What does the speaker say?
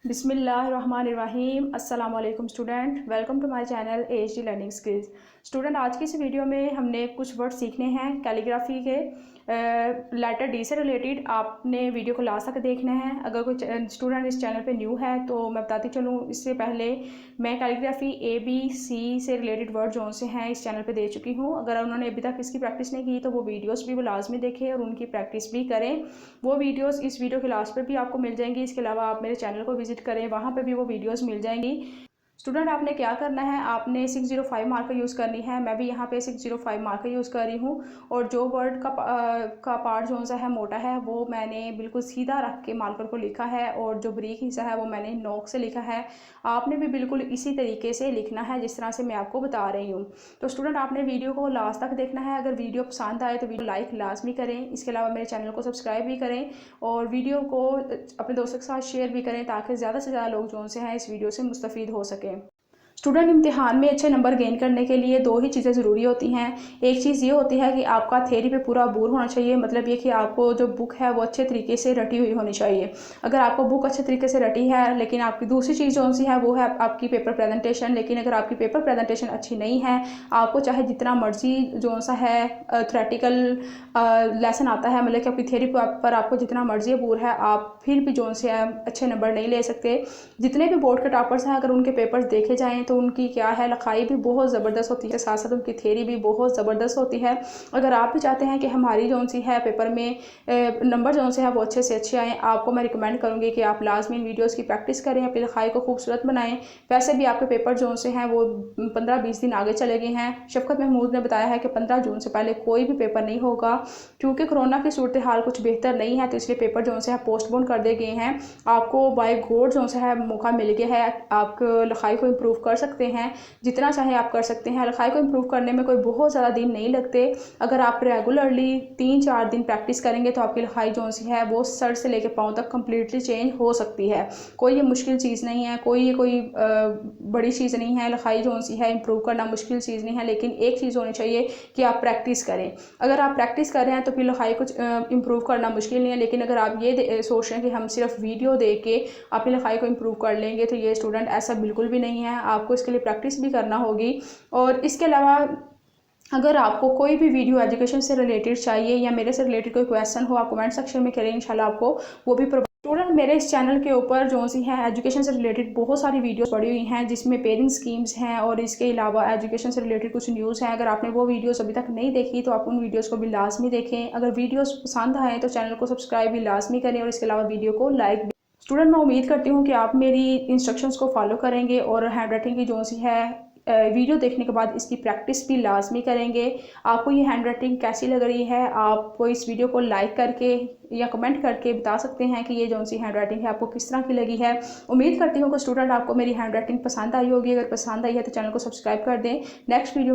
बिस्मिल्लाहिर्रहमानिर्रहीम। अस्सलाम वालेकुम student, welcome to my channel AHD learning skills. Student, आज की इस वीडियो में हमने कुछ वर्ड सीखने हैं कैलीग्राफी के लेटर डी से रिलेटेड। आपने वीडियो को लास्ट तक देखना है। अगर कोई स्टूडेंट इस चैनल पे न्यू है तो मैं बताती चलूँ, इससे पहले मैं कैलीग्राफी ABC से रिलेटेड वर्ड जो से हैं इस चैनल पे दे चुकी हूँ। अगर उन्होंने अभी तक इसकी प्रैक्टिस नहीं की तो वो वीडियोस भी वो लाजमी देखें और उनकी प्रैक्टिस भी करें। वो वीडियोस इस वीडियो के लास्ट पर भी आपको मिल जाएंगी। इसके अलावा आप मेरे चैनल को विजिट करें, वहाँ पे भी वो वीडियोस मिल जाएंगी। स्टूडेंट, आपने क्या करना है, आपने 605 मार्कर यूज़ करनी है। मैं भी यहाँ पे 605 मार्कर यूज़ कर रही हूँ। और जो वर्ड का पार्ट जो सा है मोटा है वो मैंने बिल्कुल सीधा रख के मार्कर को लिखा है, और जो बारीक हिस्सा है वो मैंने नोक से लिखा है। आपने भी बिल्कुल इसी तरीके से लिखना है जिस तरह से मैं आपको बता रही हूँ। तो स्टूडेंट, आपने वीडियो को लास्ट तक देखना है। अगर वीडियो पसंद आए तो वीडियो लाइक लाजमी करें। इसके अलावा मेरे चैनल को सब्सक्राइब भी करें और वीडियो को अपने दोस्तों के साथ शेयर भी करें, ताकि ज़्यादा से ज़्यादा लोग जो से हैं इस वीडियो से मुस्तफ़ीद हो सकें। स्टूडेंट, इम्तिहान में अच्छे नंबर गेन करने के लिए दो ही चीज़ें ज़रूरी होती हैं। एक चीज़ ये होती है कि आपका थ्योरी पे पूरा अबूर होना चाहिए, मतलब ये कि आपको जो बुक है वो अच्छे तरीके से रटी हुई होनी चाहिए। अगर आपको बुक अच्छे तरीके से रटी है, लेकिन आपकी दूसरी चीज़ जो सी है वो है आपकी पेपर प्रेजेंटेशन। लेकिन अगर आपकी पेपर प्रेजेंटेशन अच्छी नहीं है, आपको चाहे जितना मर्जी जो सा है थ्योरेटिकल लेसन आता है, मतलब कि आपकी थ्योरी पर आपको जितना मर्जी अबूर है, आप फिर भी जो से है अच्छे नंबर नहीं ले सकते। जितने भी बोर्ड के टॉपर्स हैं, अगर उनके पेपर्स देखे जाएँ तो उनकी क्या है, लिखाई भी बहुत ज़बरदस्त होती है, साथ साथ उनकी थ्योरी भी बहुत ज़बरदस्त होती है। अगर आप भी चाहते हैं कि हमारी जो सी है पेपर में नंबर जो से है वो अच्छे से अच्छे आएँ, आपको मैं रिकमेंड करूँगी कि आप लाजमी इन वीडियोज़ की प्रैक्टिस करें, अपनी लिखाई को खूबसूरत बनाएँ। वैसे भी आपके पेपर जो से हैं वो 15-20 दिन आगे चले गए हैं। शफकत महमूद ने बताया है कि 15 जून से पहले कोई भी पेपर नहीं होगा, क्योंकि कोरोना की सूरत हाल कुछ बेहतर नहीं है, तो इसलिए पेपर जो से है पोस्टपोन कर दिए गए हैं। आपको बाय गॉड जो है मौका मिल गया है, आप लिखाई को इम्प्रूव कर सकते हैं, जितना चाहे आप कर सकते हैं। लिखाई को इम्प्रूव करने में कोई बहुत ज़्यादा दिन नहीं लगते। अगर आप रेगुलरली 3-4 दिन प्रैक्टिस करेंगे तो आपकी लिखाई जो सी है वो सर से लेकर पाँव तक कम्प्लीटली चेंज हो सकती है। कोई ये मुश्किल चीज़ नहीं है, कोई बड़ी चीज़ नहीं है। लिखाई जो सी है इम्प्रूव करना मुश्किल चीज़ नहीं है, लेकिन एक चीज़ होनी चाहिए कि आप प्रैक्टिस करें। अगर आप प्रैक्टिस कर रहे हैं तो फिर लिखाई कुछ इम्प्रूव करना मुश्किल नहीं है। लेकिन अगर आप ये सोच रहे हैं कि हम सिर्फ वीडियो देख के अपनी लिखाई को इम्प्रूव कर लेंगे, तो ये स्टूडेंट ऐसा बिल्कुल भी नहीं है। आपको इसके लिए प्रैक्टिस भी करना होगी। और इसके अलावा अगर आपको कोई भी वीडियो एजुकेशन से रिलेटेड चाहिए या मेरे से रिलेटेड कोई क्वेश्चन हो, आप कमेंट सेक्शन में करें, इंशाल्लाह आपको वो भी स्टूडेंट, मेरे इस चैनल के ऊपर जो सी है एजुकेशन से रिलेटेड बहुत सारी वीडियोस पड़ी हुई हैं, जिसमें पेरेंट स्कीम्स हैं और इसके अलावा एजुकेशन से रिलेटेड कुछ न्यूज़ हैं। अगर आपने वो वीडियोस अभी तक नहीं देखी तो आप उन वीडियोस को भी लाजमी देखें। अगर वीडियोस पसंद आए तो चैनल को सब्सक्राइब भी लाजमी करें और इसके अलावा वीडियो को लाइक भी। स्टूडेंट, मैं उम्मीद करती हूँ कि आप मेरी इंस्ट्रक्शंस को फॉलो करेंगे और हैंड राइटिंग की जो सी है वीडियो देखने के बाद इसकी प्रैक्टिस भी लाजमी करेंगे। आपको ये हैंड राइटिंग कैसी लग रही है, आपको इस वीडियो को लाइक करके या कमेंट करके बता सकते हैं कि ये जो सी हैंड राइटिंग है आपको किस तरह की लगी है। उम्मीद करती हूँ कि स्टूडेंट आपको मेरी हैंड राइटिंग पसंद आई होगी। अगर पसंद आई है तो चैनल को सब्सक्राइब कर दें। Next video